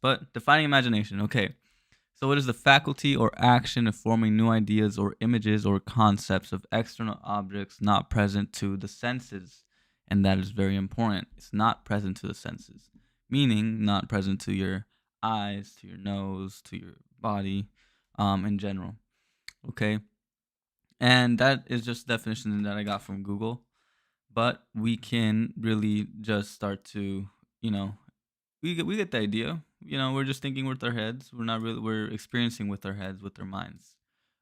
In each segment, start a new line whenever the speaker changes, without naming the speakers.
But defining imagination, okay. So it is the faculty or action of forming new ideas or images or concepts of external objects not present to the senses. And that is very important. It's not present to the senses, meaning not present to your eyes, to your nose, to your body, in general. Okay. And that is just definition that I got from Google. But we can really just start to, you know, we get the idea. We're just thinking with our heads. We're experiencing with our heads, with our minds.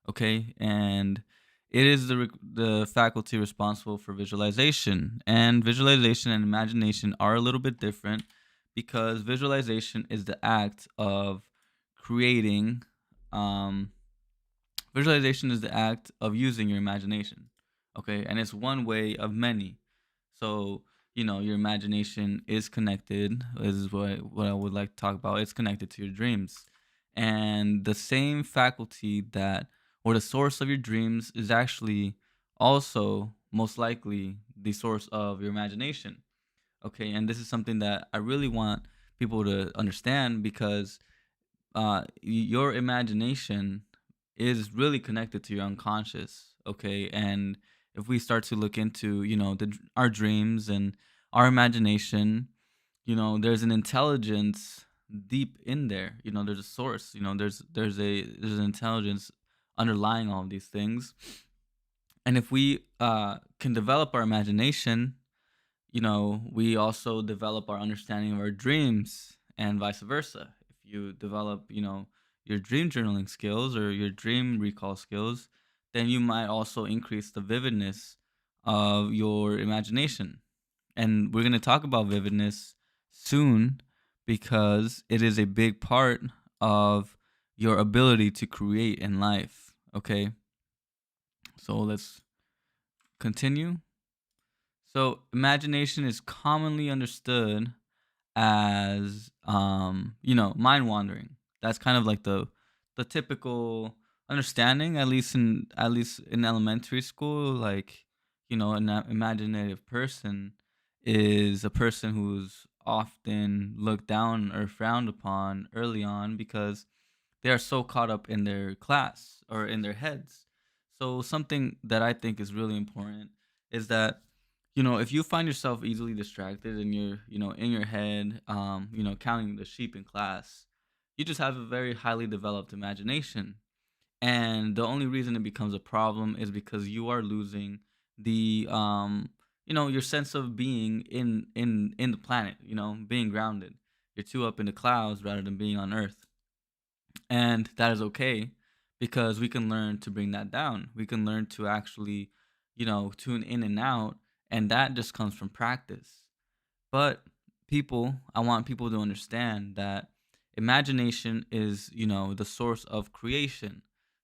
Okay, and it is the faculty responsible for visualization, and visualization and imagination are a little bit different because visualization is the act of creating. Um, Visualization is the act of using your imagination. Okay, and it's one way of many. So, your imagination is connected, is what I would like to talk about. It's connected to your dreams. And the same faculty that, or the source of your dreams, is actually also most likely the source of your imagination. Okay, and this is something that I really want people to understand because your imagination is really connected to your unconscious. Okay, and if we start to look into our dreams and our imagination, there's an intelligence deep in there. There's a source. There's an intelligence underlying all of these things. And if we can develop our imagination, we also develop our understanding of our dreams and vice versa. If you develop, your dream journaling skills or your dream recall skills, then you might also increase the vividness of your imagination. And we're going to talk about vividness soon because it is a big part of your ability to create in life. Okay. So let's continue. So, imagination is commonly understood as mind wandering. That's kind of like the typical understanding, at least in elementary school. Like, an imaginative person is a person who's often looked down or frowned upon early on because they are so caught up in their class or in their heads. So something that I think is really important is that if you find yourself easily distracted and you're in your head, counting the sheep in class, you just have a very highly developed imagination. And the only reason it becomes a problem is because you are losing the your sense of being in the planet, being grounded. You're too up in the clouds rather than being on earth. And that is okay because we can learn to bring that down. We can learn to actually, tune in and out. And that just comes from practice. But I want people to understand that imagination is, the source of creation.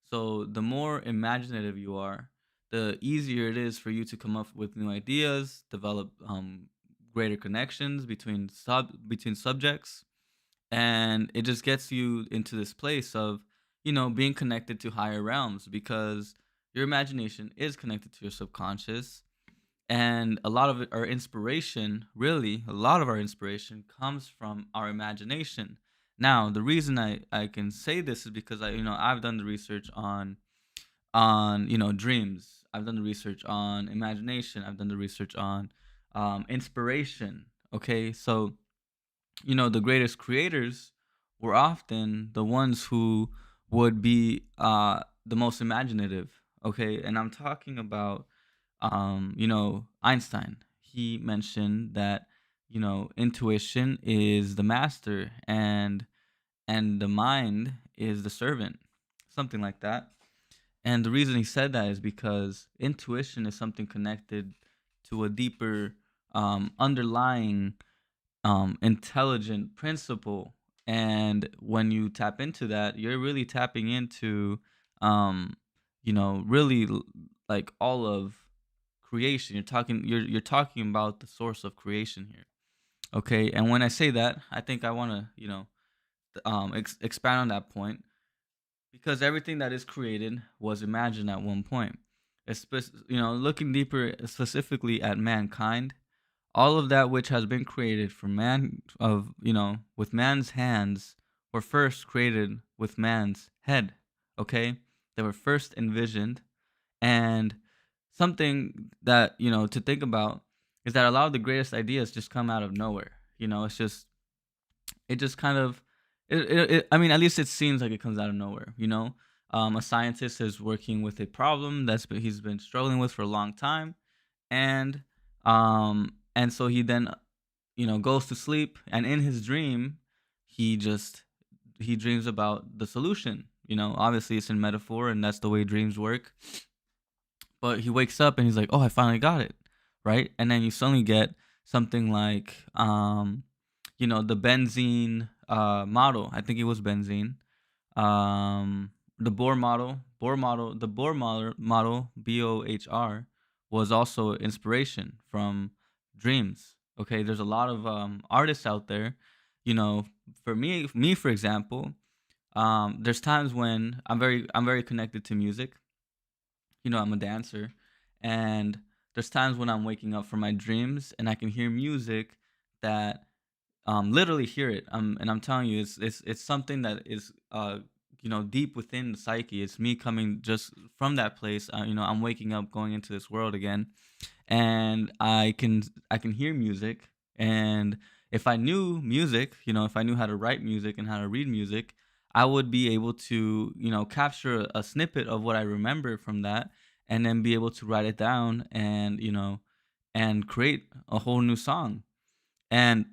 So the more imaginative you are, the easier it is for you to come up with new ideas, develop greater connections between subjects, and it just gets you into this place of being connected to higher realms because your imagination is connected to your subconscious, and a lot of our inspiration comes from our imagination. Now the reason I can say this is because I've done the research on dreams. I've done the research on imagination. I've done the research on inspiration. Okay, so the greatest creators were often the ones who would be the most imaginative. Okay, and I'm talking about Einstein. He mentioned that intuition is the master and the mind is the servant, something like that. And the reason he said that is because intuition is something connected to a deeper underlying intelligent principle. And when you tap into that, you're really tapping into, um, really like all of creation. You're talking about the source of creation here. Okay, and when I say that, I think I want to expand on that point because everything that is created was imagined at one point. Looking deeper specifically at mankind, All of that which has been created from man of with man's hands were first created with man's head. Okay? They were first envisioned, and something that, to think about is that a lot of the greatest ideas just come out of nowhere. It's just it just kind of I mean, at least it seems like it comes out of nowhere. A scientist is working with a problem he's been struggling with for a long time, and so he then goes to sleep, and in his dream he just he dreams about the solution. Obviously it's in metaphor, and that's the way dreams work. But he wakes up and he's like, "Oh, I finally got it." Right? And then you suddenly get something like the benzene model. I think it was benzene. The Bohr model, Bohr, was also inspiration from dreams. Okay, there's a lot of artists out there. You know, for me, for example, there's times when I'm very connected to music. I'm a dancer, and there's times when I'm waking up from my dreams and I can hear music that literally hear it. And I'm telling you, it's something that is deep within the psyche. It's me coming just from that place. I'm waking up, going into this world again, and I can hear music. And if I knew music, if I knew how to write music and how to read music, I would be able to capture a snippet of what I remember from that, and then be able to write it down, and create a whole new song. And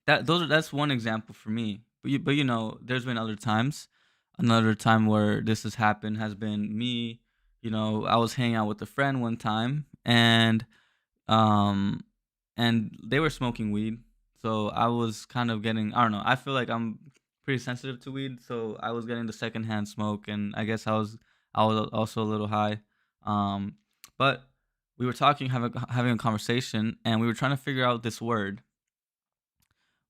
that's one example for me. But there's been other times. Another time where this has happened has been me. I was hanging out with a friend one time, um and they were smoking weed. So I was kind of getting, I don't know, I feel like I'm pretty sensitive to weed, so I was getting the secondhand smoke, and I guess I was also a little high. Um but we were talking, having a conversation, and we were trying to figure out this word.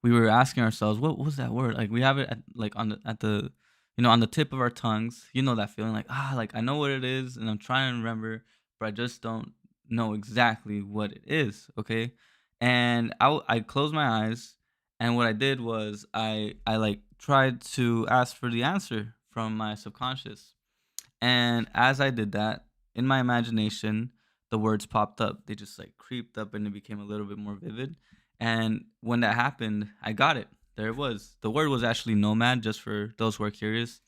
We were asking ourselves, what was that word? Like, we have it on the tip of our tongues. That feeling, like I know what it is, and I'm trying to remember, but I just don't know exactly what it is. Okay, and I closed my eyes, and what I did was I like tried to ask for the answer from my subconscious, and as I did that, in my imagination, the words popped up. They just like creeped up, and it became a little bit more vivid. And when that happened, I got it. There it was. The word was actually nomad, just for those who are curious.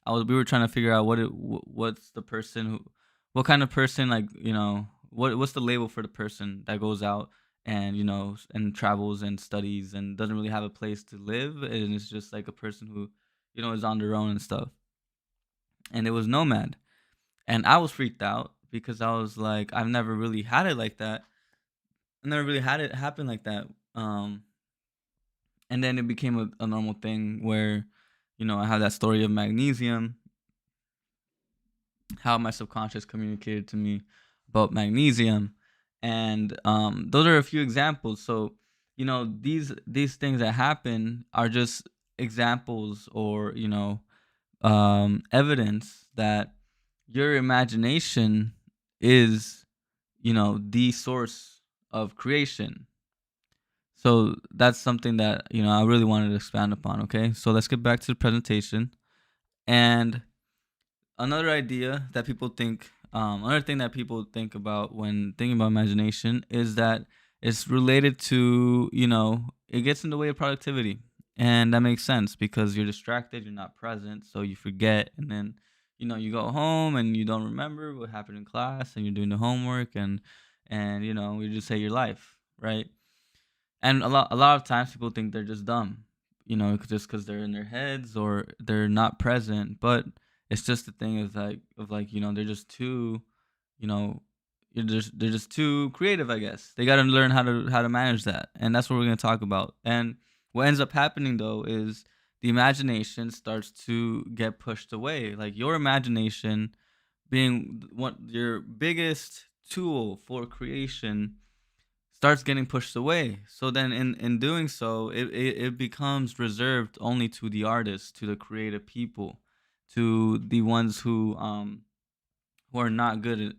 We were trying to figure out what's the person what kind of person, like, what's the label for the person that goes out and and travels and studies and doesn't really have a place to live, and it's just like a person who is on their own and stuff. And it was nomad. And I was freaked out because I was like, I've never really had it like that. I never really had it happen like that. And then it became a normal thing where, I have that story of magnesium, how my subconscious communicated to me about magnesium. And those are a few examples. So, these things that happen are just examples, or, evidence that your imagination is, the source of creation. So that's something that I really wanted to expand upon. Okay, so let's get back to the presentation. And another thing that people think about when thinking about imagination is that it's related to, it gets in the way of productivity. And that makes sense because you're distracted, you're not present, so you forget. And then, you go home and you don't remember what happened in class, and you're doing the homework, and you just say your life, right? And a lot of times people think they're just dumb, just because they're in their heads or they're not present. But it's just the thing of like they're just too, you know they're just too creative, I guess. They got to learn how to manage that, and that's what we're going to talk about. And what ends up happening though is the imagination starts to get pushed away. Like, your imagination being what your biggest tool for creation starts getting pushed away. So then, in doing so, it becomes reserved only to the artists, to the creative people, to the ones who are not good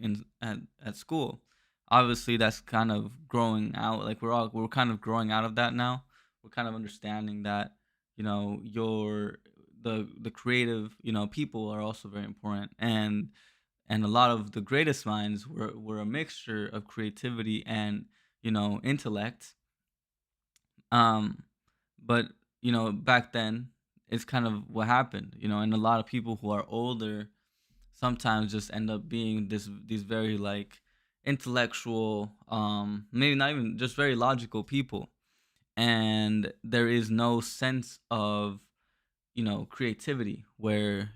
at school. Obviously that's kind of growing out, like we're kind of growing out of that now. We're kind of understanding that, your the creative, people are also very important. And a lot of the greatest minds were a mixture of creativity and, intellect. um but back then, it's kind of what happened, and a lot of people who are older sometimes just end up being these very, like, intellectual, maybe not even just very logical people, and there is no sense of, creativity, where,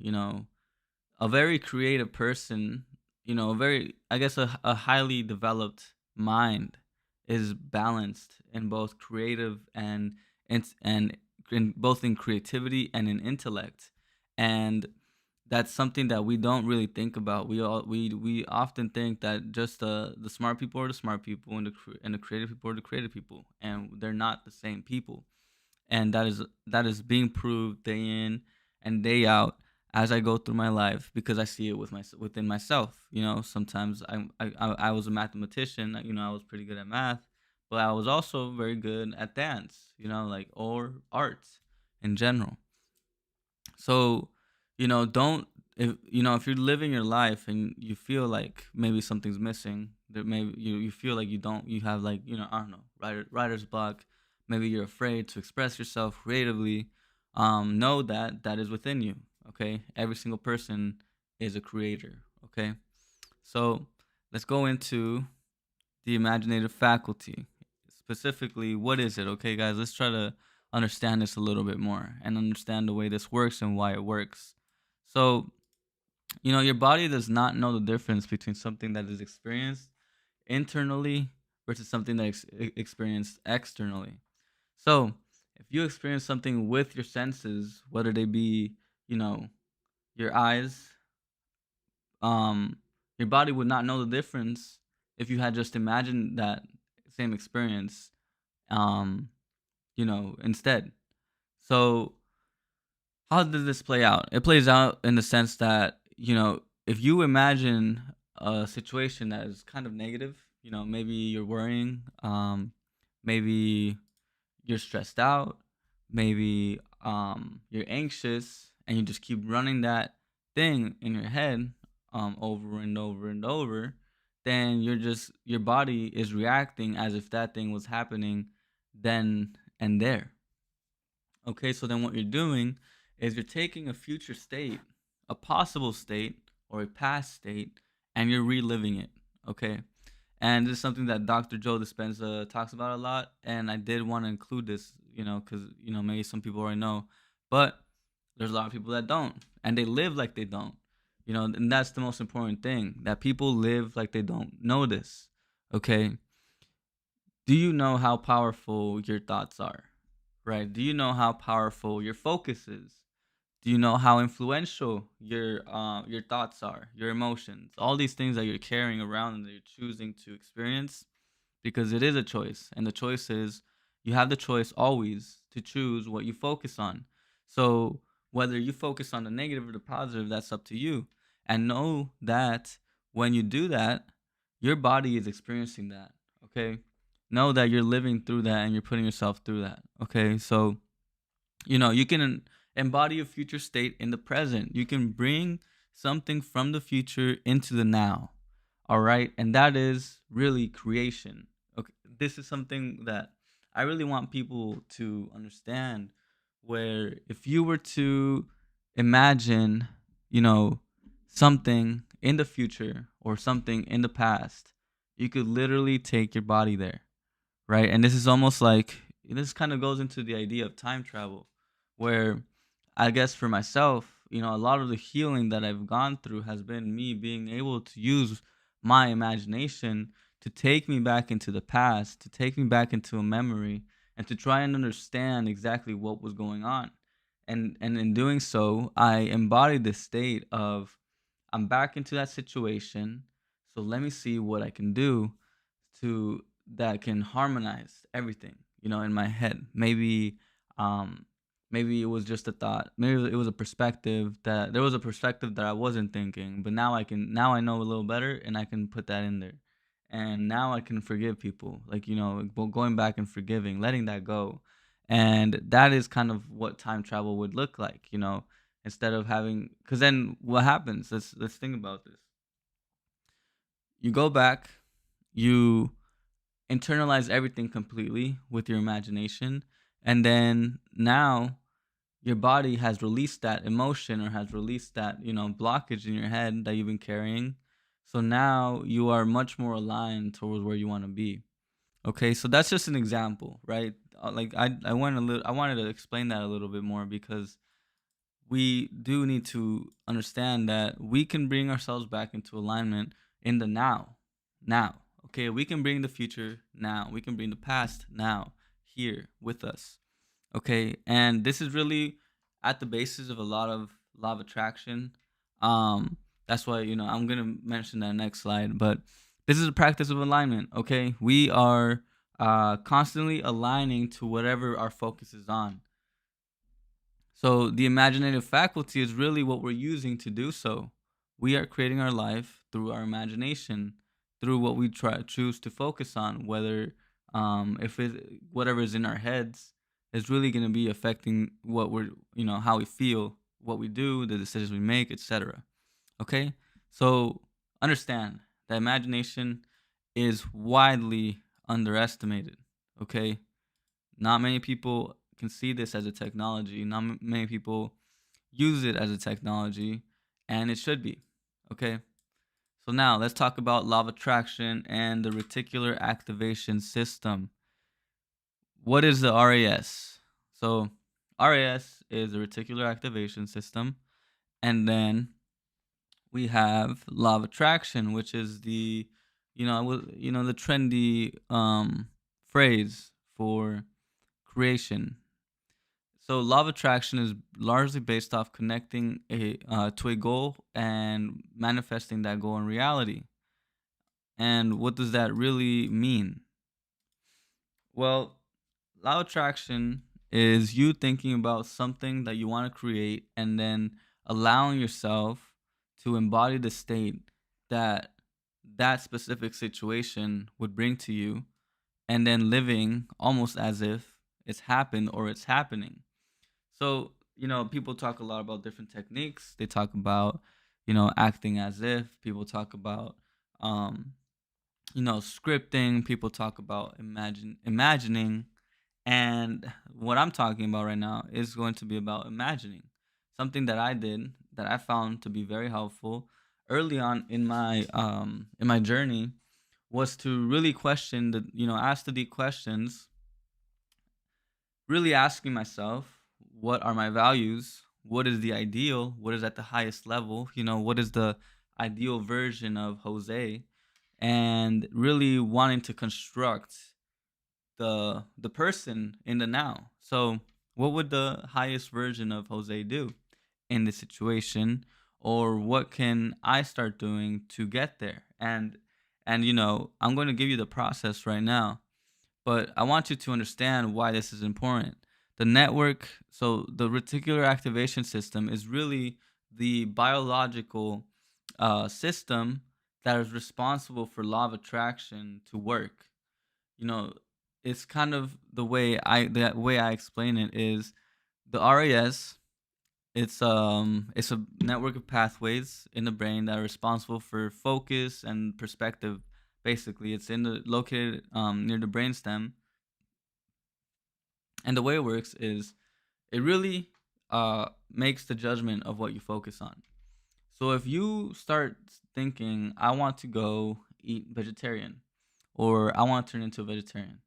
a very creative person, a very, I guess, a highly developed mind is balanced in both creative and in both in creativity and in intellect. And that's something that we don't really think about. We often think that just the smart people are the smart people, and the creative people are the creative people, and they're not the same people. And that is being proved day in and day out as I go through my life, because I see it within myself. Sometimes I was a mathematician. I was pretty good at math, but I was also very good at dance. Like, or arts in general. So, don't if you're living your life and you feel like maybe something's missing, that maybe you feel like you have, like, I don't know, writer's block, maybe you're afraid to express yourself creatively, know that that is within you. Okay, every single person is a creator. Okay, so let's go into the imaginative faculty. Specifically, what is it? Okay, guys, let's try to understand this a little bit more and understand the way this works and why it works. So, your body does not know the difference between something that is experienced internally versus something that experienced externally. So, if you experience something with your senses, whether they be, you know, your eyes, um, your body would not know the difference if you had just imagined that same experience, um, instead. So, how does this play out? It plays out in the sense that, if you imagine a situation that is kind of negative, maybe you're worrying, maybe you're stressed out, maybe you're anxious, and you just keep running that thing in your head, over and over and over, then your body is reacting as if that thing was happening then and there. Okay, so then what you're doing is you're taking a future state, a possible state, or a past state, and you're reliving it. Okay, and this is something that Dr. Joe Dispenza talks about a lot, and I did want to include this, because maybe some people already know, but there's a lot of people that don't, and they live like they don't. And that's the most important thing, that people live like they don't know this. Okay, do you know how powerful your thoughts are? Right? Do you know how powerful your focus is? Do you know how influential your thoughts are, your emotions, all these things that you're carrying around and that you're choosing to experience? Because it is a choice, and the choice is, you have the choice always to choose what you focus on. So whether you focus on the negative or the positive, that's up to you. And know that when you do that, your body is experiencing that. Okay, know that you're living through that and you're putting yourself through that. Okay, so you can embody a future state in the present. You can bring something from the future into the now. All right, and that is really creation. Okay, this is something that I really want people to understand, where if you were to imagine, you know something in the future or something in the past, you could literally take your body there, right? And this is almost like, this kind of goes into the idea of time travel, where I guess for myself, a lot of the healing that I've gone through has been me being able to use my imagination to take me back into the past, to take me back into a memory, and to try and understand exactly what was going on. And in doing so, I embodied this state of, I'm back into that situation. So let me see what I can do to that can harmonize everything, in my head. Um maybe it was just a thought. Maybe it was a perspective, that there was a perspective that I wasn't thinking, but now I know a little better and I can put that in there. and now I can forgive people. Like, going back and forgiving, letting that go. And that is kind of what time travel would look like, instead of having, because then what happens? Let's think about this. You go back, you internalize everything completely with your imagination, and then now your body has released that emotion or has released that blockage in your head that you've been carrying. So now you are much more aligned towards where you want to be. Okay, so that's just an example, right? Like I wanted to explain that a little bit more, because we do need to understand that we can bring ourselves back into alignment in the now. Now. Okay, we can bring the future now. We can bring the past now, here with us. Okay, and this is really at the basis of a lot of law of attraction. That's why I'm gonna mention that next slide. But this is a practice of alignment. Okay, we are constantly aligning to whatever our focus is on. So the imaginative faculty is really what we're using to do so. We are creating our life through our imagination, through what we choose to focus on. Whether if it whatever is in our heads is really going to be affecting what we're how we feel, what we do, the decisions we make, etc. Okay, so understand that imagination is widely underestimated. Okay, not many people can see this as a technology. Not many people use it as a technology, and it should be. Okay. So now let's talk about law of attraction and the reticular activation system. What is the RAS? So RAS is the reticular activation system, and then we have law of attraction, which is the the trendy phrase for creation. So law of attraction is largely based off connecting a to a goal and manifesting that goal in reality. And what does that really mean? Well, law of attraction is you thinking about something that you want to create and then allowing yourself to embody the state that that specific situation would bring to you, and then living almost as if it's happened or it's happening. So, people talk a lot about different techniques. They talk about, acting as if. People talk about, um, scripting. People talk about imagining. And what I'm talking about right now is going to be about imagining. Something that I did that I found to be very helpful early on in my journey was to really question ask the deep questions, really asking myself, what are my values? What is the ideal? What is at the highest level? What is the ideal version of Jose? And really wanting to construct the person in the now. So, what would the highest version of Jose do in this situation, or what can I start doing to get there? And I'm going to give you the process right now, but I want you to understand why this is important. The network, so the reticular activation system is really the biological system that is responsible for law of attraction to work. You know, it's kind of the way I explain it is the RAS. It's a network of pathways in the brain that are responsible for focus and perspective. Basically, it's in the located near the brainstem, and the way it works is it really makes the judgment of what you focus on. So if you start thinking, I want to go eat vegetarian, or I want to turn into a vegetarian,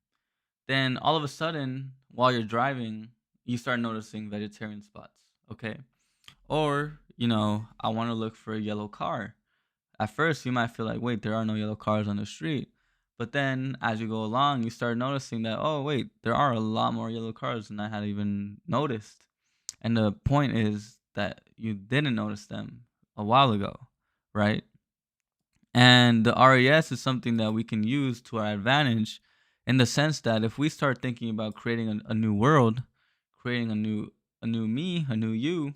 then all of a sudden, while you're driving, you start noticing vegetarian spots. Okay. Or, I want to look for a yellow car. At first, you might feel like, wait, there are no yellow cars on the street. But then as you go along, you start noticing that, oh, wait, there are a lot more yellow cars than I had even noticed. And the point is that you didn't notice them a while ago, right? And the RES is something that we can use to our advantage, in the sense that if we start thinking about creating a new world, creating a new me, a new you,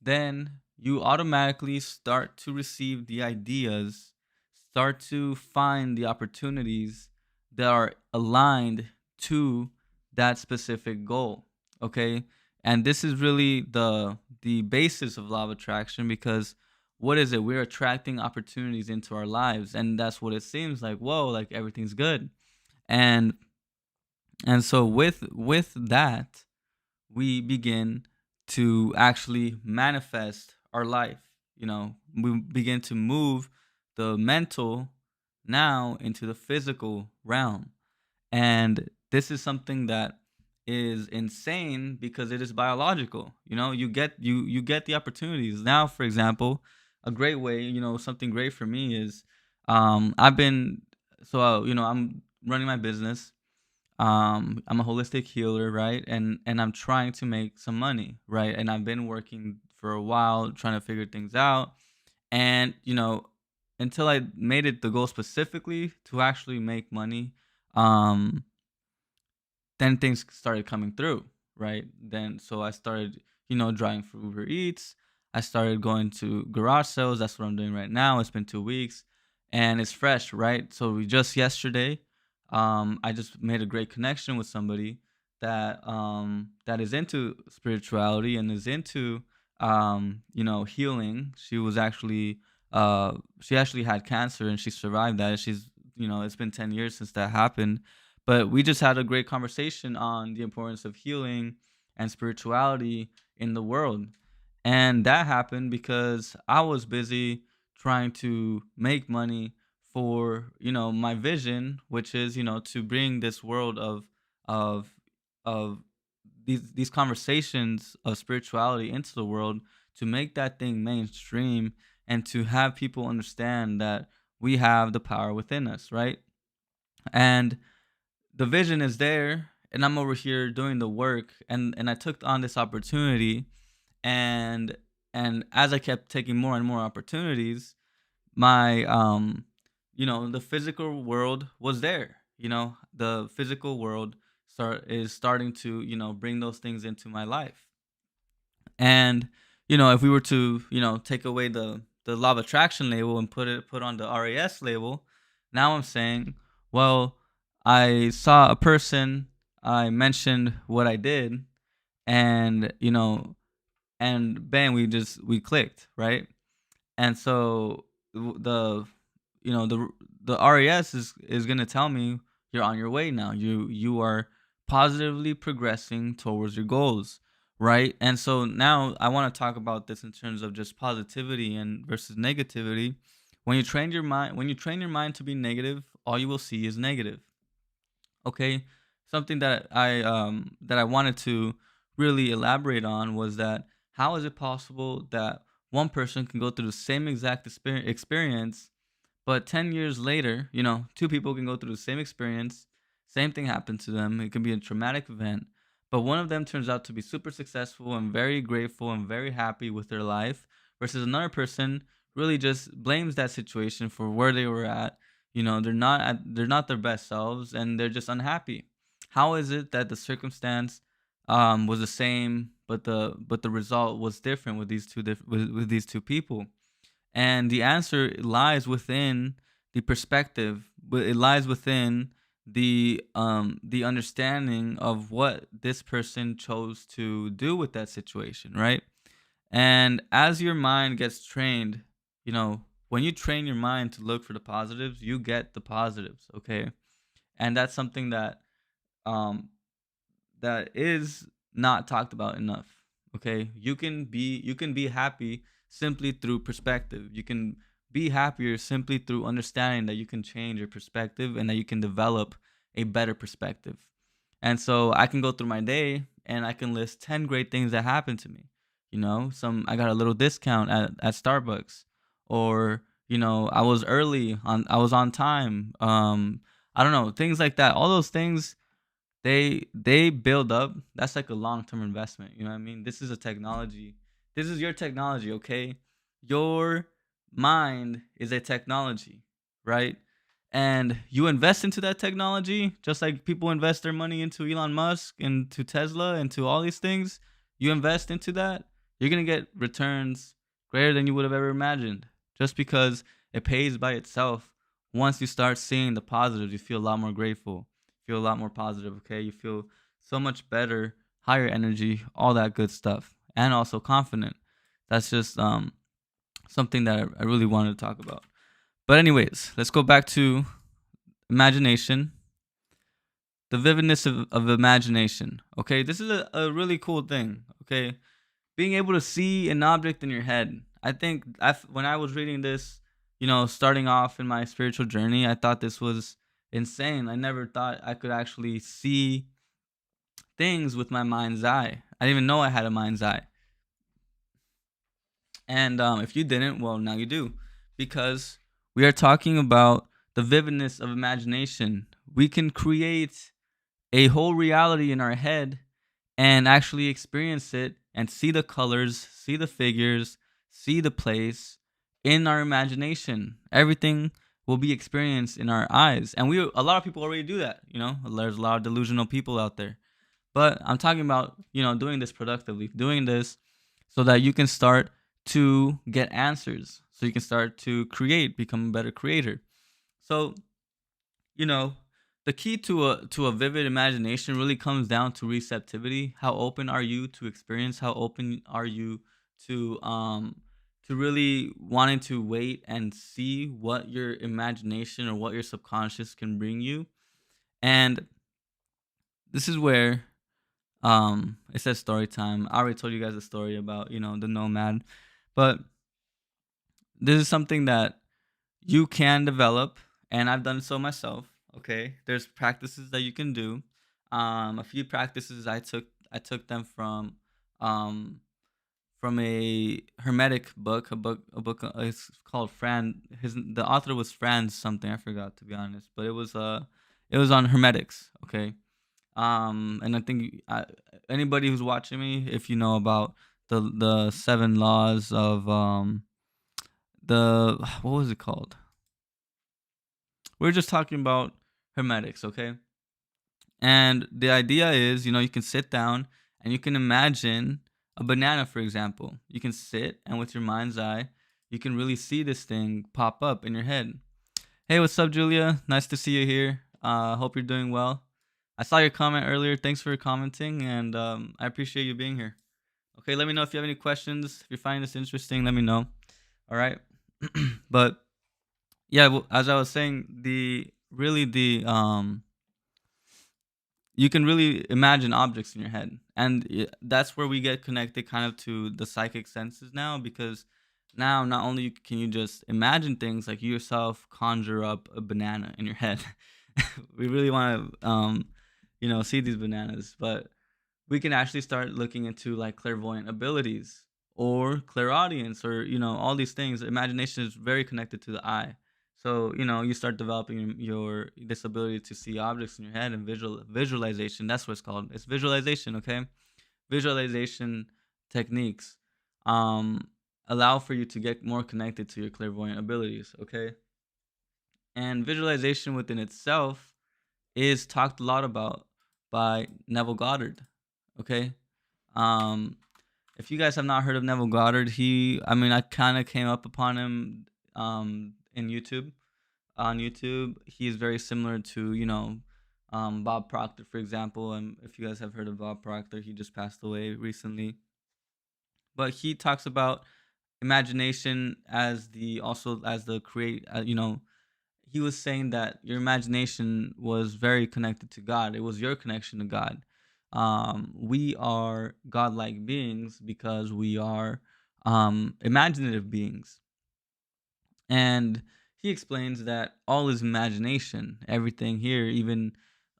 then you automatically start to receive the ideas, start to find the opportunities that are aligned to that specific goal. Okay. And this is really the basis of law of attraction, because what is it? We're attracting opportunities into our lives, and that's what it seems like. Whoa, like everything's good. And so with that, we begin to actually manifest our life. We begin to move the mental now into the physical realm. And this is something that is insane because it is biological. You get the opportunities. Now, for example, a great way, something great for me is I've been so I'm running my business. I'm a holistic healer, right? And I'm trying to make some money, right? And I've been working for a while trying to figure things out. And until I made it the goal specifically to actually make money, um then things started coming through, right? Then so I started, driving for Uber Eats. I started going to garage sales. That's what I'm doing right now. It's been 2 weeks, and it's fresh, right? So we just yesterday, I just made a great connection with somebody that is into spirituality and is into healing. She actually had cancer and she survived that. It's been 10 years since that happened, but we just had a great conversation on the importance of healing and spirituality in the world. And that happened because I was busy trying to make money for, my vision, which is, to bring this world of of these conversations of spirituality into the world, to make that thing mainstream and to have people understand that we have the power within us, right? And the vision is there, and I'm over here doing the work, and I took on this opportunity. And as I kept taking more and more opportunities, my the physical world was there. The physical world is starting to, bring those things into my life. And if we were to, take away the law of attraction label and put on the RAS label, now I'm saying, well, I saw a person, I mentioned what I did, and and bam, we clicked, right? And so the the RAS is gonna tell me you're on your way now. You are positively progressing towards your goals, right? And so now I want to talk about this in terms of just positivity and versus negativity. When you train your mind to be negative, all you will see is negative. Okay, something that I wanted to really elaborate on was that how is it possible that one person can go through the same exact experience, but 10 years later, two people can go through the same experience, same thing happened to them. It can be a traumatic event, but one of them turns out to be super successful and very grateful and very happy with their life, versus another person really just blames that situation for where they were at. They're not their best selves and they're just unhappy. How is it that the circumstance was the same, but the result was different with with these two people? And the answer lies within the perspective, but it lies within the understanding of what this person chose to do with that situation, right? And as your mind gets trained, when you train your mind to look for the positives, you get the positives, okay? And that's something um that is not talked about enough. Okay, you can be happy simply through perspective. You can be happier simply through understanding that you can change your perspective and that you can develop a better perspective. And so I can go through my day and I can list 10 great things that happened to me. Some I got a little discount at Starbucks, or I was on time. I don't know, things like that. All those things, they build up. That's like a long-term investment, you know what I mean? This is a technology. This is your technology, okay? Your mind is a technology, right? And you invest into that technology just like people invest their money into Elon Musk, into Tesla, into all these things. You invest into that, you're going to get returns greater than you would have ever imagined, just because it pays by itself once you start seeing the positives, you feel a lot more grateful, feel a lot more positive, okay? You feel so much better, higher energy, all that good stuff, and also confident. That's just something that I really wanted to talk about. But anyways, let's go back to imagination, the vividness of imagination. Okay, this is a really cool thing. Okay, being able to see an object in your head. I think when I was reading this, starting off in my spiritual journey, I thought this was insane. I never thought I could actually see things with my mind's eye. I didn't even know I had a mind's eye. And if you didn't, well, now you do, because we are talking about the vividness of imagination. We can create a whole reality in our head and actually experience it and see the colors, see the figures, see the place in our imagination. Everything will be experienced in our eyes. And a lot of people already do that, There's a lot of delusional people out there. But I'm talking about, doing this productively, doing this so that you can start to get answers, so you can start to create, become a better creator. So, you know, the key to a vivid imagination really comes down to receptivity. How open are you to experience? How open are you to really wanting to wait and see what your imagination or what your subconscious can bring you? And this is where it says story time. I already told you guys a story about, the nomad. But this is something that you can develop, and I've done so myself. Okay, there's practices that you can do. A few practices I took them um from a hermetic book, a book. It's called Fran. The author was Franz something. I forgot, to be honest, but it was on hermetics. Okay, and I think anybody who's watching me, if you know about the seven laws of the what was it called? We're just talking about hermetics, okay? And the idea is, you can sit down and you can imagine a banana, for example. You can sit and with your mind's eye, you can really see this thing pop up in your head. Hey, what's up, Julia? Nice to see you here. Hope you're doing well. I saw your comment earlier. Thanks for commenting, and I appreciate you being here. Okay, let me know if you have any questions. If you're finding this interesting, let me know. All right. But yeah, well, as I was saying, you can really imagine objects in your head, and that's where we get connected kind of to the psychic senses now, because now not only can you just imagine things, like you yourself conjure up a banana in your head. We really want to see these bananas, but we can actually start looking into like clairvoyant abilities or clairaudience, or all these things. Imagination is very connected to the eye. So you start developing your this ability to see objects in your head, and visualization. That's what it's called. It's visualization. Okay, visualization techniques um allow for you to get more connected to your clairvoyant abilities. Okay, and visualization within itself is talked a lot about by Neville Goddard. Okay. Um, if you guys have not heard of Neville Goddard, I kind of came up upon him in YouTube. On YouTube, he is very similar to, Bob Proctor, for example. And if you guys have heard of Bob Proctor, he just passed away recently. But he talks about imagination as the create, he was saying that your imagination was very connected to God. It was your connection to God. We are godlike beings because we are imaginative beings. And he explains that all is imagination. Everything here, even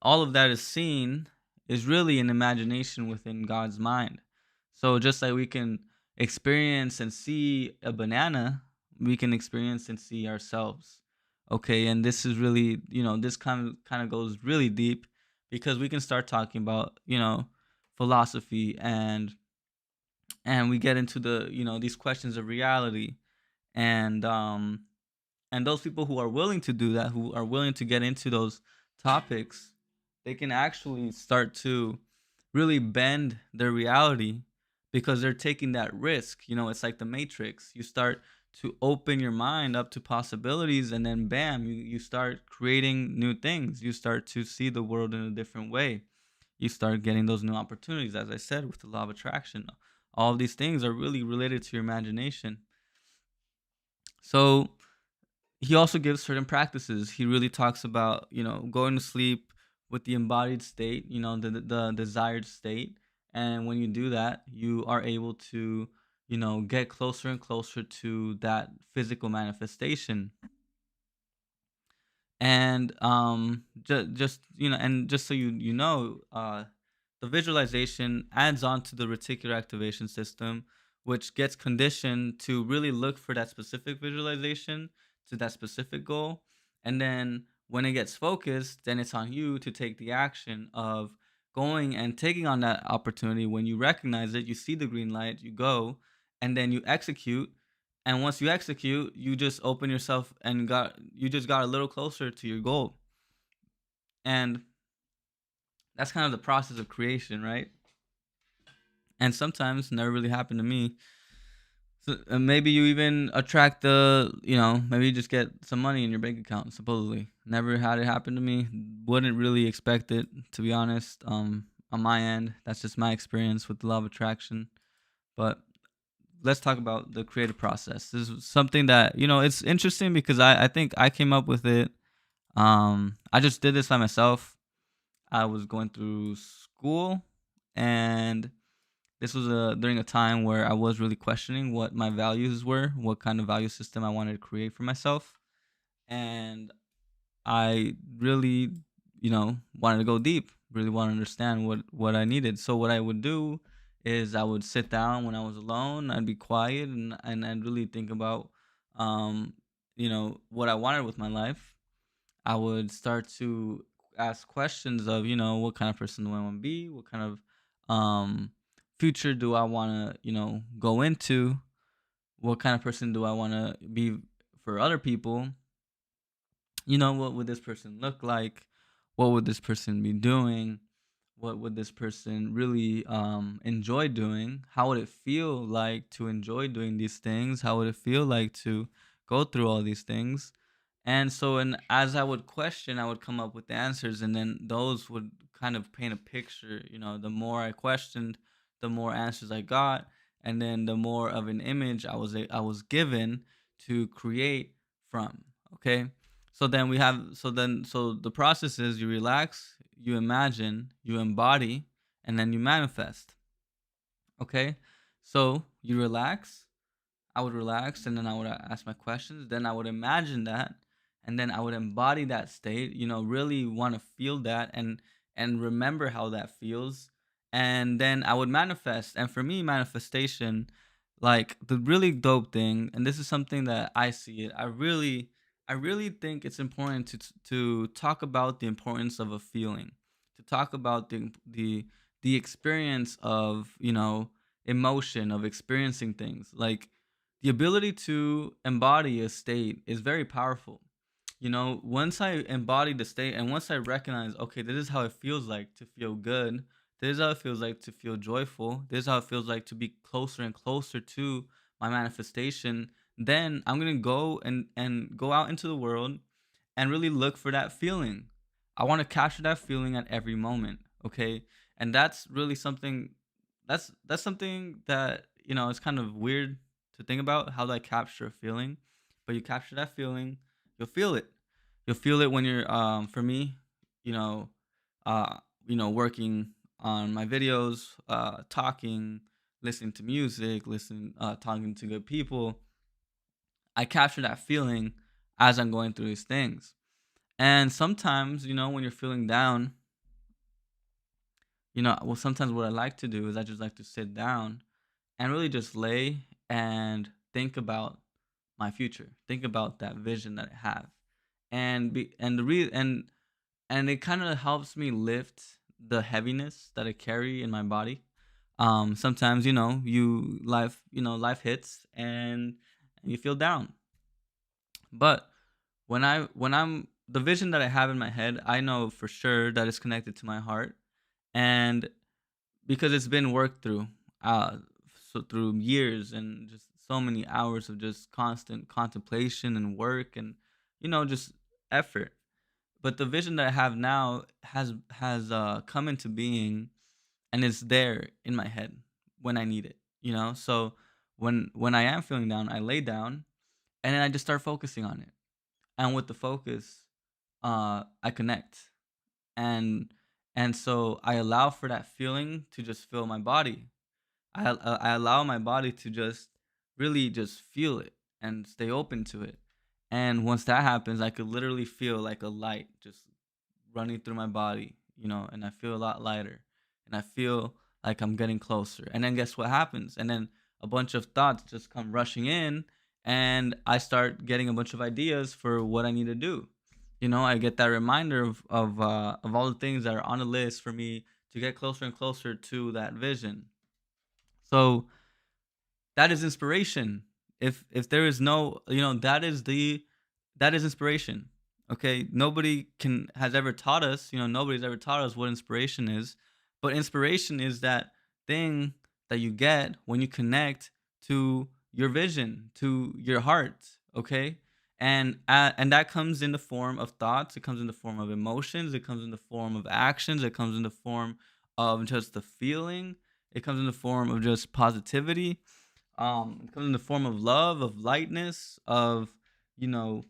all of that is seen, is really an imagination within God's mind. So just like we can experience and see a banana, we can experience and see ourselves. Okay, and this is really, this kind of goes really deep, because we can start talking about, philosophy, and we get into the, these questions of reality, and those people who are willing to do that, who are willing to get into those topics, they can actually start to really bend their reality, because they're taking that risk. It's like the Matrix. You start to open your mind up to possibilities, and then bam, you start creating new things. You start to see the world in a different way. You start getting those new opportunities, as I said, with the law of attraction. All of these things are really related to your imagination. So he also gives certain practices. He really talks about, going to sleep with the embodied state, the desired state. And when you do that, you are able to, get closer and closer to that physical manifestation. And just so the visualization adds on to the reticular activation system, which gets conditioned to really look for that specific visualization, to that specific goal. And then when it gets focused, then it's on you to take the action of going and taking on that opportunity. When you recognize it, you see the green light, you go, and then you execute. And once you execute, you just open yourself and you just got a little closer to your goal. And that's kind of the process of creation, right? And sometimes never really happened to me. So maybe you even attract maybe you just get some money in your bank account. Supposedly, never had it happen to me. Wouldn't really expect it, to be honest. On my end, that's just my experience with the law of attraction. But let's talk about the creative process. This is something that, it's interesting because I think I came up with it. I just did this by myself. I was going through school, and this was during a time where I was really questioning what my values were, what kind of value system I wanted to create for myself. And I really, wanted to go deep, really want to understand what I needed. So what I would do is I would sit down when I was alone, I'd be quiet, and I'd really think about um, what I wanted with my life. I would start to ask questions of, what kind of person do I want to be? What kind of future do I want to, go into? What kind of person do I want to be for other people? What would this person look like? What would this person be doing? What would this person really enjoy doing? How would it feel like to enjoy doing these things? How would it feel like to go through all these things? And so, and as I would question, I would come up with the answers, and then those would kind of paint a picture. The more I questioned, the more answers I got, and then the more of an image I was given to create from. Okay, so the process is you relax, you imagine, you embody, and then you manifest. Okay, so you relax, I would relax, and then I would ask my questions. Then I would imagine that, and then I would embody that state. Really want to feel that, and remember how that feels. And then I would manifest. And for me, manifestation, like the really dope thing, and this is something that I see it. I really think it's important to talk about the importance of a feeling, to talk about the experience of emotion, of experiencing things. Like the ability to embody a state is very powerful. Once I embody the state, and once I recognize, okay, this is how it feels like to feel good, this is how it feels like to feel joyful, this is how it feels like to be closer and closer to my manifestation, then I'm gonna go and go out into the world and really look for that feeling. I want to capture that feeling at every moment. Okay. And that's really something that's something that, it's kind of weird to think about. How do I capture a feeling? But you capture that feeling, you'll feel it. You'll feel it when you're for me, you know, working on my videos, talking, listening to music, talking to good people. I capture that feeling as I'm going through these things. And sometimes, when you're feeling down, sometimes what I like to do is I just like to sit down and really just lay and think about my future. Think about that vision that I have. And be and the re and it kind of helps me lift the heaviness that I carry in my body. Sometimes, life hits, and you feel down. But when I'm the vision that I have in my head, I know for sure that it's connected to my heart, and because it's been worked through, uh, so through years and just so many hours of just constant contemplation and work and just effort. But the vision that I have now has come into being, and it's there in my head when I need it. So when I am feeling down, I lay down and then I just start focusing on it. And with the focus, I connect. And so I allow for that feeling to just fill my body. I allow my body to just really just feel it and stay open to it. And once that happens, I could literally feel like a light just running through my body, and I feel a lot lighter. And I feel like I'm getting closer. And then guess what happens? And then a bunch of thoughts just come rushing in, and I start getting a bunch of ideas for what I need to do. I get that reminder of all the things that are on the list for me to get closer and closer to that vision. So that is inspiration. If there is no, that is inspiration. Okay, nobody can has ever taught us, nobody's ever taught us what inspiration is, but inspiration is that thing that you get when you connect to your vision, to your heart. Okay, and that comes in the form of thoughts. It comes in the form of emotions. It comes in the form of actions. It comes in the form of just the feeling. It comes in the form of just positivity. It comes in the form of love, of lightness, of you know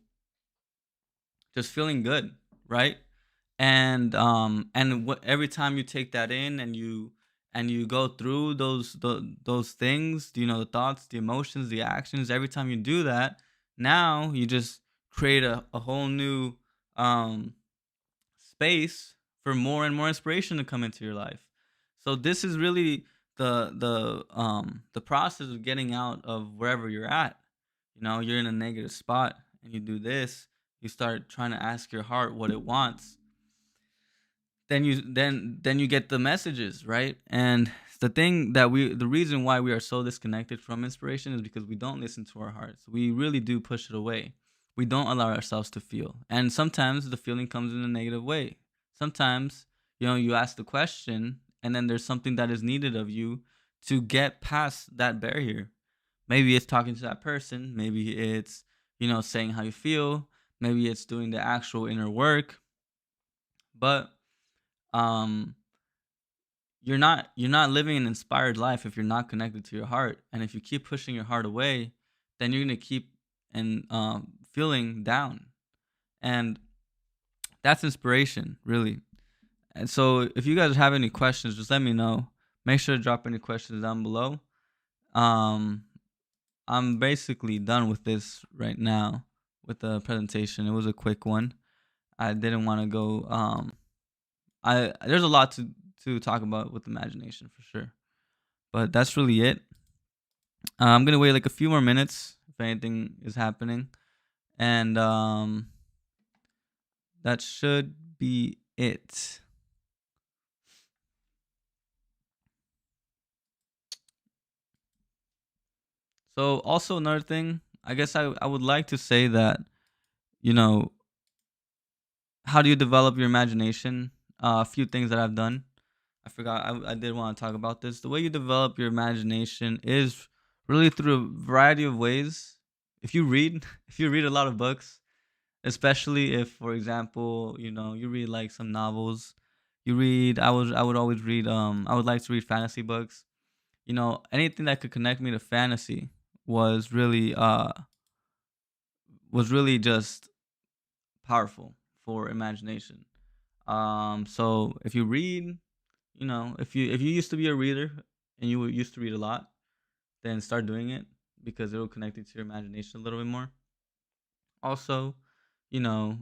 just feeling good, right? And every time you take that in and you go through those things, the thoughts, the emotions, the actions. Every time you do that, now you just create a whole new um space for more and more inspiration to come into your life. So this is really the process of getting out of wherever you're at. You're in a negative spot and you do this, you start trying to ask your heart what it wants. Then you get the messages, right? And the reason why we are so disconnected from inspiration is because we don't listen to our hearts. We really do push it away. We don't allow ourselves to feel, and sometimes the feeling comes in a negative way. Sometimes you ask the question, and then there's something that is needed of you to get past that barrier. Maybe it's talking to that person, maybe it's saying how you feel, maybe it's doing the actual inner work. But um you're not living an inspired life if you're not connected to your heart. And if you keep pushing your heart away, then you're gonna keep and feeling down. And that's inspiration, really. And so if you guys have any questions, just let me know. Make sure to drop any questions down below. um I'm basically done with this right now with the presentation. It was a quick one. I didn't want to go I there's a lot to talk about with imagination for sure. But that's really it. I'm gonna wait like a few more minutes if anything is happening, and that should be it. So also another thing, I guess I would like to say that you know how do you develop your imagination? A few things that I've done. I forgot. I did want to talk about this. The way you develop your imagination is really through a variety of ways. If you read, if you read a lot of books, especially if, for example, you read like some novels. I would always read. I would like to read fantasy books. Anything that could connect me to fantasy was really uh was really just powerful for imagination. So if you read, if you used to be a reader and you used to read a lot, then start doing it because it will connect you to your imagination a little bit more. Also, you know,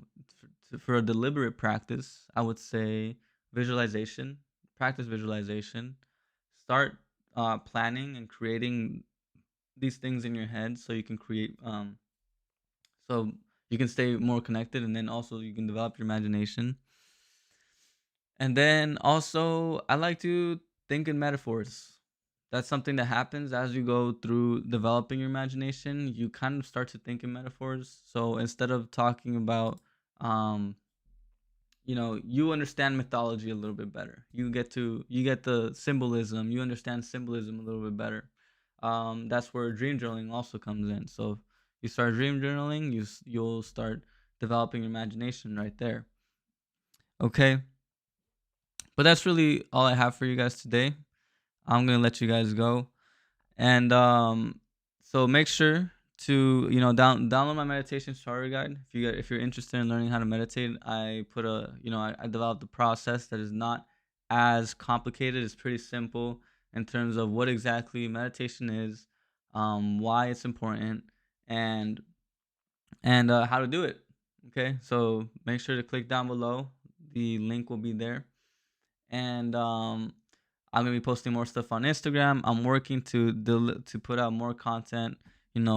for a deliberate practice, I would say visualization. Practice visualization. Start planning and creating these things in your head so you can so you can stay more connected, and then also you can develop your imagination. And then also, I like to think in metaphors. That's something that happens as you go through developing your imagination. You kind of start to think in metaphors. So instead of talking about, um, you understand mythology a little bit better. You get the symbolism. You understand symbolism a little bit better. that's where dream journaling also comes in. So you start dream journaling, you'll start developing your imagination right there. Okay, but that's really all I have for you guys today. I'm gonna let you guys go, and so make sure to download my meditation starter guide if you're interested in learning how to meditate. I put I developed a process that is not as complicated. It's pretty simple in terms of what exactly meditation is, why it's important, and how to do it. Okay, so make sure to click down below. The link will be there, and I'm gonna be posting more stuff on Instagram. I'm working to put out more content.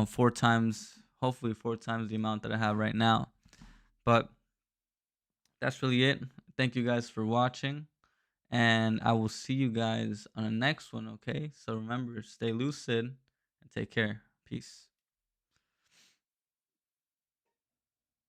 Four times, hopefully 4 times the amount that I have right now. But that's really it. Thank you guys for watching, and I will see you guys on the next one. Okay, so remember, stay lucid and take care. Peace.